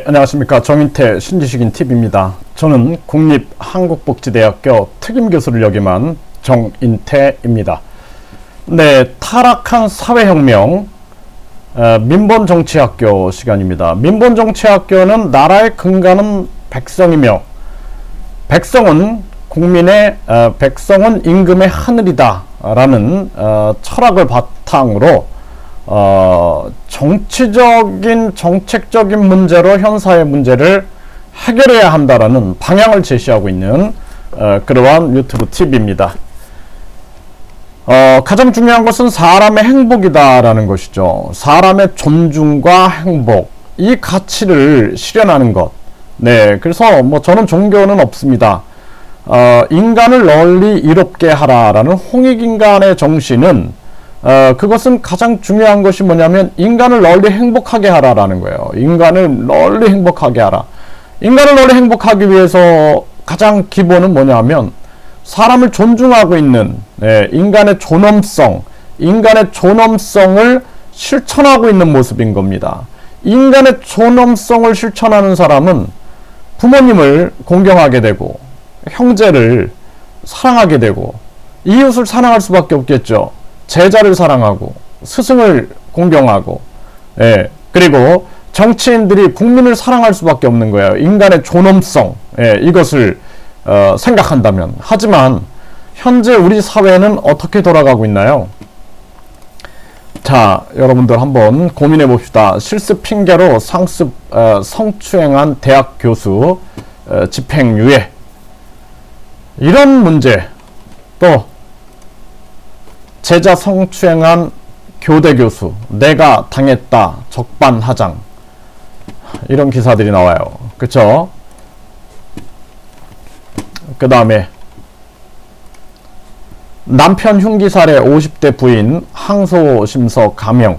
네, 안녕하십니까. 정인태 신지식인 TV입니다. 저는 국립한국복지대학교 특임교수를 역임한 정인태입니다. 네, 타락한 사회혁명 민본정치학교 시간입니다. 민본정치학교는 나라의 근간은 백성이며 백성은 임금의 하늘이다 라는 철학을 바탕으로 정치적인 정책적인 문제로 현사의 문제를 해결해야 한다라는 방향을 제시하고 있는 그러한 유튜브 TV입니다. 가장 중요한 것은 사람의 행복이다라는 것이죠. 사람의 존중과 행복, 이 가치를 실현하는 것. 네, 그래서 저는 종교는 없습니다. 인간을 널리 이롭게 하라라는 홍익인간의 정신은 그것은 가장 중요한 것이 뭐냐면 인간을 널리 행복하게 하라라는 거예요. 인간을 널리 행복하게 하라. 인간을 널리 행복하기 위해서 가장 기본은 뭐냐면 사람을 존중하고 있는 인간의 존엄성을 실천하고 있는 모습인 겁니다. 인간의 존엄성을 실천하는 사람은 부모님을 공경하게 되고 형제를 사랑하게 되고 이웃을 사랑할 수밖에 없겠죠. 제자를 사랑하고 스승을 공경하고 그리고 정치인들이 국민을 사랑할 수밖에 없는 거예요. 인간의 존엄성 이것을 생각한다면. 하지만 현재 우리 사회는 어떻게 돌아가고 있나요? 자, 여러분들 한번 고민해 봅시다. 실습 핑계로 상습 성추행한 대학 교수 집행유예, 이런 문제, 또 제자 성추행한 교대 교수, 내가 당했다 적반하장, 이런 기사들이 나와요. 그쵸? 그 다음에 남편 흉기 살해 50대 부인 항소심서 감형,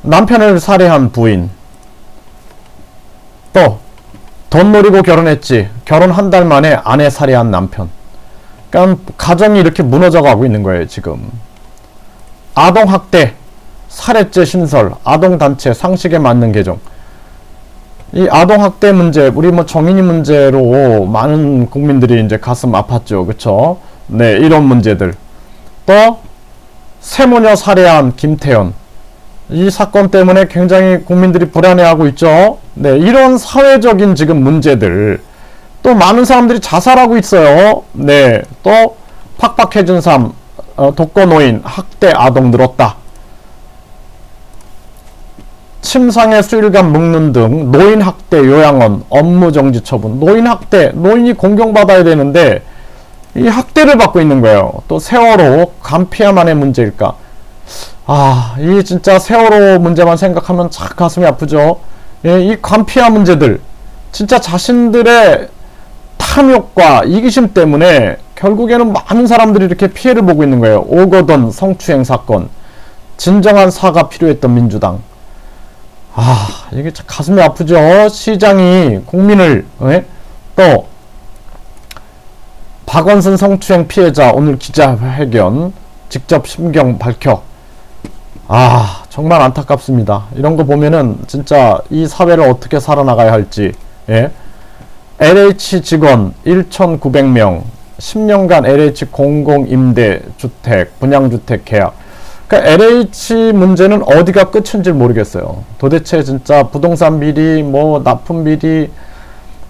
남편을 살해한 부인, 또 돈 노리고 결혼했지, 결혼 한 달 만에 아내 살해한 남편. 그러니까 가정이 이렇게 무너져가고 있는 거예요 지금. 아동학대, 살해죄 신설, 아동단체 상식에 맞는 개정. 이 아동학대 문제, 우리 정인이 문제로 많은 국민들이 이제 가슴 아팠죠. 그쵸? 네, 이런 문제들. 또 세모녀 살해한 김태현, 이 사건 때문에 굉장히 국민들이 불안해하고 있죠. 네, 이런 사회적인 지금 문제들. 또 많은 사람들이 자살하고 있어요. 네, 또 팍팍해진 삶, 독거노인, 학대 아동 늘었다. 침상에 수일간 묶는 등 노인학대 요양원 업무정지 처분. 노인학대, 노인이 공경받아야 되는데 이 학대를 받고 있는 거예요. 또 세월호 간피야만의 문제일까? 이 진짜 세월호 문제만 생각하면 참 가슴이 아프죠. 이 간피야 문제들, 진짜 자신들의 탐욕과 이기심 때문에 결국에는 많은 사람들이 이렇게 피해를 보고 있는 거예요. 오거돈 성추행 사건, 진정한 사과 필요했던 민주당. 이게 참 가슴이 아프죠. 시장이 국민을, 또 박원순 성추행 피해자 오늘 기자회견 직접 심경 밝혀. 정말 안타깝습니다. 이런 거 보면은 진짜 이 사회를 어떻게 살아나가야 할지. LH 직원 1,900명 10년간 LH 공공임대주택 분양주택 계약. 그러니까 LH 문제는 어디가 끝인지 모르겠어요. 도대체 진짜 부동산 비리, 납품 비리,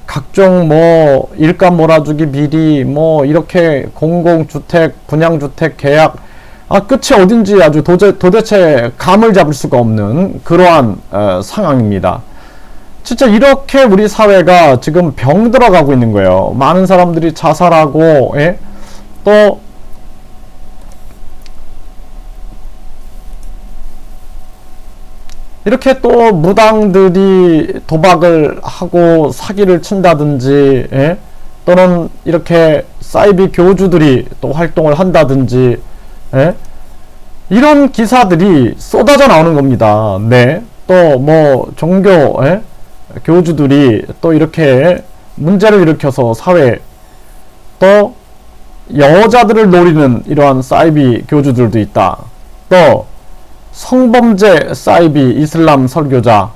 각종 일감 몰아주기 비리, 이렇게 공공주택 분양주택 계약, 끝이 어딘지 아주 도대체 감을 잡을 수가 없는 그러한 상황입니다. 진짜 이렇게 우리 사회가 지금 병들어가고 있는 거예요. 많은 사람들이 자살하고, 또 이렇게 또 무당들이 도박을 하고 사기를 친다든지, 또는 이렇게 사이비 교주들이 또 활동을 한다든지, 이런 기사들이 쏟아져 나오는 겁니다. 네, 또 종교 교주들이 또 이렇게 문제를 일으켜서 사회, 또 여자들을 노리는 이러한 사이비 교주들도 있다. 또 성범죄 사이비 이슬람 설교자,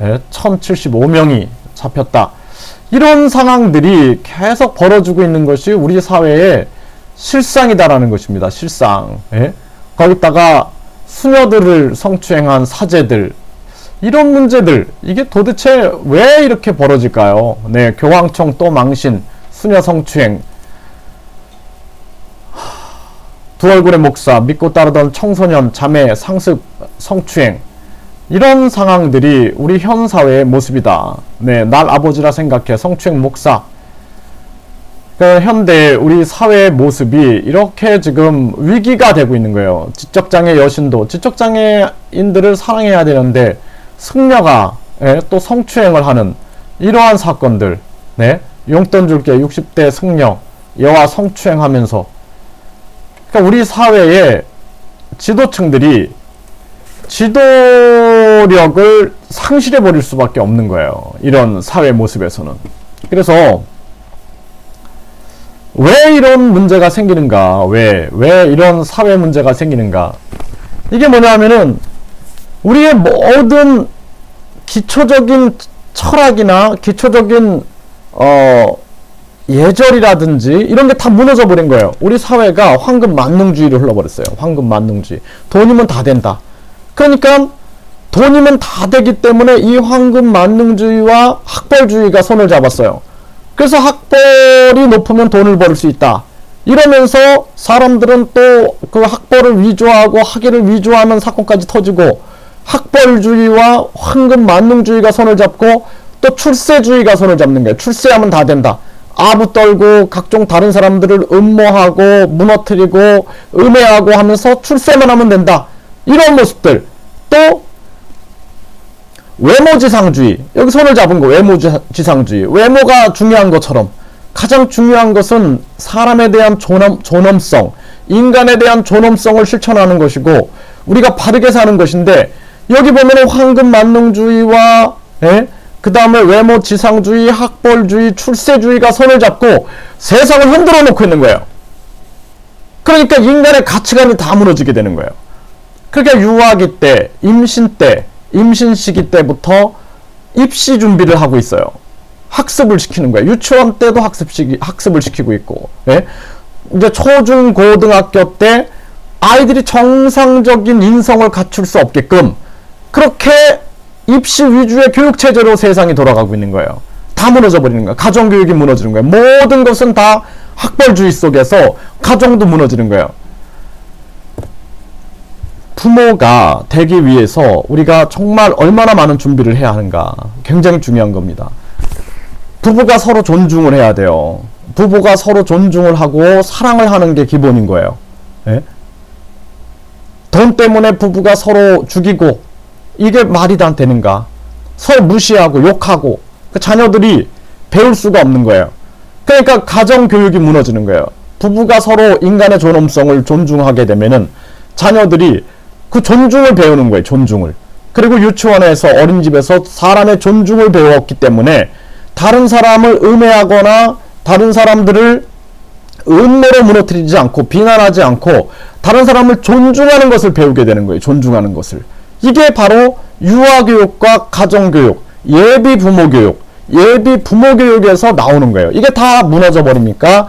1075명이 잡혔다. 이런 상황들이 계속 벌어지고 있는 것이 우리 사회의 실상이다라는 것입니다. 실상. 거기다가 수녀들을 성추행한 사제들, 이런 문제들, 이게 도대체 왜 이렇게 벌어질까요? 네, 교황청 또 망신, 수녀 성추행, 두 얼굴의 목사, 믿고 따르던 청소년, 자매, 상습, 성추행, 이런 상황들이 우리 현 사회의 모습이다. 네, 날 아버지라 생각해, 성추행 목사. 그러니까 현대 우리 사회의 모습이 이렇게 지금 위기가 되고 있는 거예요. 지적장애 여신도, 지적장애인들을 사랑해야 되는데 승려가 또 성추행을 하는 이러한 사건들. 네, 용돈 줄게 60대 승려 여와 성추행하면서, 그러니까 우리 사회의 지도층들이 지도력을 상실해 버릴 수밖에 없는 거예요. 이런 사회 모습에서는. 그래서 왜 이런 문제가 생기는가? 왜 이런 사회 문제가 생기는가? 이게 뭐냐면은 우리의 모든 기초적인 철학이나 기초적인 예절이라든지 이런 게 다 무너져 버린 거예요. 우리 사회가 황금 만능주의로 흘러버렸어요. 황금 만능주의. 돈이면 다 된다. 그러니까 돈이면 다 되기 때문에 이 황금 만능주의와 학벌주의가 손을 잡았어요. 그래서 학벌이 높으면 돈을 벌 수 있다. 이러면서 사람들은 또 그 학벌을 위조하고 학위를 위조하는 사건까지 터지고, 학벌주의와 황금 만능주의가 손을 잡고 또 출세주의가 손을 잡는 거예요. 출세하면 다 된다. 아부 떨고 각종 다른 사람들을 음모하고 무너뜨리고 음해하고 하면서 출세만 하면 된다. 이런 모습들. 또 외모지상주의. 여기 손을 잡은 거 외모지상주의. 외모가 중요한 것처럼 가장 중요한 것은 사람에 대한 존엄성, 인간에 대한 존엄성을 실천하는 것이고 우리가 바르게 사는 것인데, 여기 보면은 황금 만능주의와 그 다음에 외모지상주의, 학벌주의, 출세주의가 손을 잡고 세상을 흔들어 놓고 있는 거예요. 그러니까 인간의 가치관이 다 무너지게 되는 거예요. 그러니까 유아기 때, 임신 시기 때부터 입시 준비를 하고 있어요. 학습을 시키는 거예요. 유치원 때도 학습을 시키고 있고, 이제 초중 고등학교 때 아이들이 정상적인 인성을 갖출 수 없게끔 그렇게 입시 위주의 교육 체제로 세상이 돌아가고 있는 거예요. 다 무너져 버리는 거예요. 가정교육이 무너지는 거예요. 모든 것은 다 학벌주의 속에서 가정도 무너지는 거예요. 부모가 되기 위해서 우리가 정말 얼마나 많은 준비를 해야 하는가, 굉장히 중요한 겁니다. 부부가 서로 존중을 해야 돼요. 부부가 서로 존중을 하고 사랑을 하는 게 기본인 거예요. 돈 때문에 부부가 서로 죽이고, 이게 말이 다 되는가? 서로 무시하고 욕하고 그 자녀들이 배울 수가 없는 거예요. 그러니까 가정교육이 무너지는 거예요. 부부가 서로 인간의 존엄성을 존중하게 되면은 자녀들이 그 존중을 배우는 거예요. 존중을. 그리고 유치원에서, 어린이집에서 사람의 존중을 배웠기 때문에 다른 사람을 음해하거나 다른 사람들을 음모로 무너뜨리지 않고 비난하지 않고 다른 사람을 존중하는 것을 배우게 되는 거예요. 존중하는 것을. 이게 바로 유아교육과 가정교육, 예비부모교육, 예비부모교육에서 나오는 거예요. 이게 다 무너져 버리니까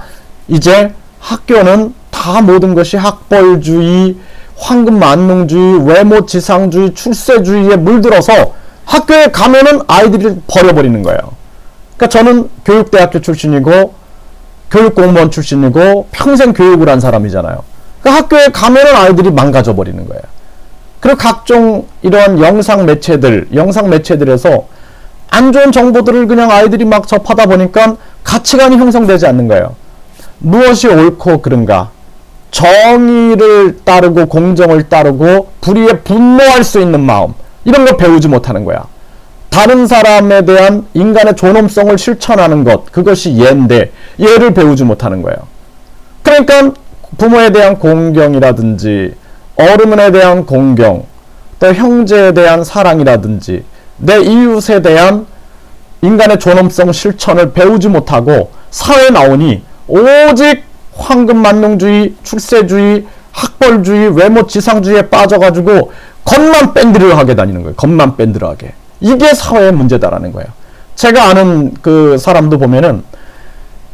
이제 학교는 다 모든 것이 학벌주의, 황금 만능주의, 외모지상주의, 출세주의에 물들어서 학교에 가면은 아이들이 버려버리는 거예요. 그러니까 저는 교육대학교 출신이고 교육공무원 출신이고 평생 교육을 한 사람이잖아요. 그러니까 학교에 가면은 아이들이 망가져 버리는 거예요. 그리고 각종 이러한 영상 매체들에서 안 좋은 정보들을 그냥 아이들이 막 접하다 보니까 가치관이 형성되지 않는 거예요. 무엇이 옳고 그른가, 정의를 따르고 공정을 따르고 불의에 분노할 수 있는 마음, 이런 걸 배우지 못하는 거야. 다른 사람에 대한 인간의 존엄성을 실천하는 것, 그것이 예인데 예를 배우지 못하는 거예요. 그러니까 부모에 대한 공경이라든지 어른에 대한 공경, 또 형제에 대한 사랑이라든지 내 이웃에 대한 인간의 존엄성 실천을 배우지 못하고 사회에 나오니 오직 황금 만능주의, 출세주의, 학벌주의, 외모지상주의에 빠져가지고 겉만 밴드를 하게 다니는 거예요. 겉만 밴드를 하게. 이게 사회의 문제다라는 거예요. 제가 아는 그 사람도 보면은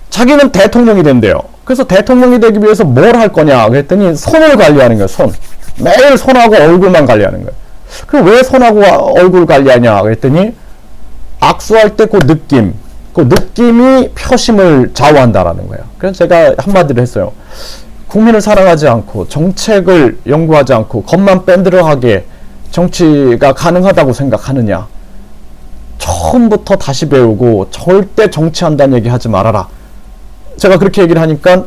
자기는 대통령이 된대요. 그래서 대통령이 되기 위해서 뭘 할 거냐 그랬더니 손을 관리하는 거예요. 손. 매일 손하고 얼굴만 관리하는 거예요. 그럼 왜 손하고 얼굴 관리하냐 그랬더니 악수할 때 그 느낌이 표심을 좌우한다라는 거예요. 그래서 제가 한마디로 했어요. 국민을 사랑하지 않고 정책을 연구하지 않고 겉만 뺀들어하게 정치가 가능하다고 생각하느냐. 처음부터 다시 배우고 절대 정치한다는 얘기 하지 말아라. 제가 그렇게 얘기를 하니까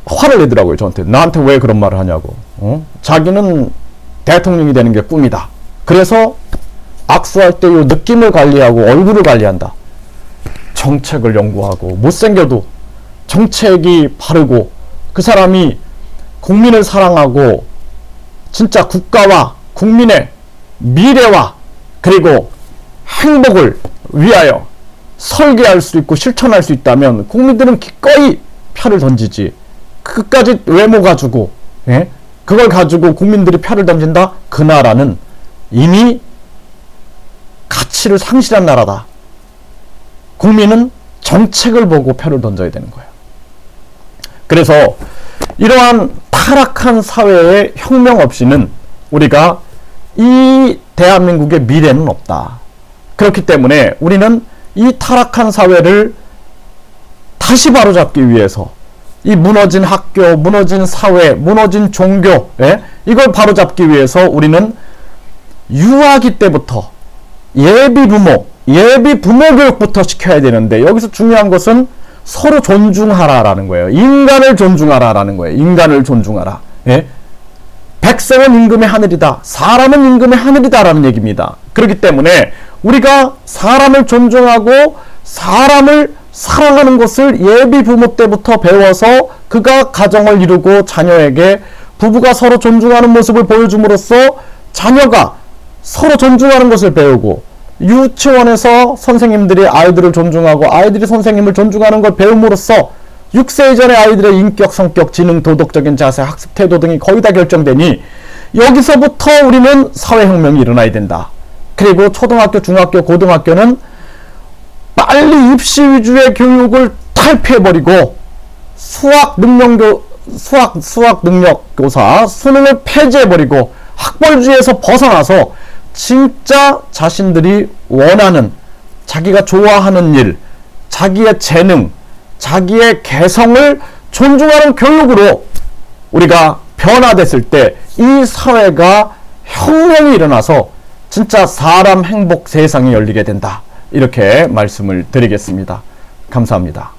화를 내더라고요. 저한테. 나한테 왜 그런 말을 하냐고. 자기는 대통령이 되는 게 꿈이다. 그래서 악수할 때 요 느낌을 관리하고 얼굴을 관리한다. 정책을 연구하고 못생겨도 정책이 바르고 그 사람이 국민을 사랑하고 진짜 국가와 국민의 미래와 그리고 행복을 위하여 설계할 수 있고 실천할 수 있다면 국민들은 기꺼이 표를 던지지. 그까지 외모 가지고 그걸 가지고 국민들이 표를 던진다? 그 나라는 이미 가치를 상실한 나라다. 국민은 정책을 보고 표를 던져야 되는 거예요. 그래서 이러한 타락한 사회의 혁명 없이는 우리가 이 대한민국의 미래는 없다. 그렇기 때문에 우리는 이 타락한 사회를 다시 바로잡기 위해서 이 무너진 학교, 무너진 사회, 무너진 종교, 이걸 바로잡기 위해서 우리는 유아기 때부터 예비 부모 교육부터 시켜야 되는데 여기서 중요한 것은 서로 존중하라라는 거예요. 인간을 존중하라라는 거예요. 인간을 존중하라. 백성은 임금의 하늘이다. 사람은 임금의 하늘이다라는 얘기입니다. 그렇기 때문에 우리가 사람을 존중하고 사람을 사랑하는 것을 예비 부모 때부터 배워서 그가 가정을 이루고 자녀에게 부부가 서로 존중하는 모습을 보여줌으로써 자녀가 서로 존중하는 것을 배우고 유치원에서 선생님들이 아이들을 존중하고 아이들이 선생님을 존중하는 걸 배움으로써 6세 이전의 아이들의 인격, 성격, 지능, 도덕적인 자세, 학습 태도 등이 거의 다 결정되니 여기서부터 우리는 사회혁명이 일어나야 된다. 그리고 초등학교, 중학교, 고등학교는 빨리 입시 위주의 교육을 탈피해버리고 수학 능력고사 수능을 폐지해버리고 학벌주의에서 벗어나서 진짜 자신들이 원하는 자기가 좋아하는 일, 자기의 재능, 자기의 개성을 존중하는 교육으로 우리가 변화됐을 때 이 사회가 혁명이 일어나서 진짜 사람 행복 세상이 열리게 된다. 이렇게 말씀을 드리겠습니다. 감사합니다.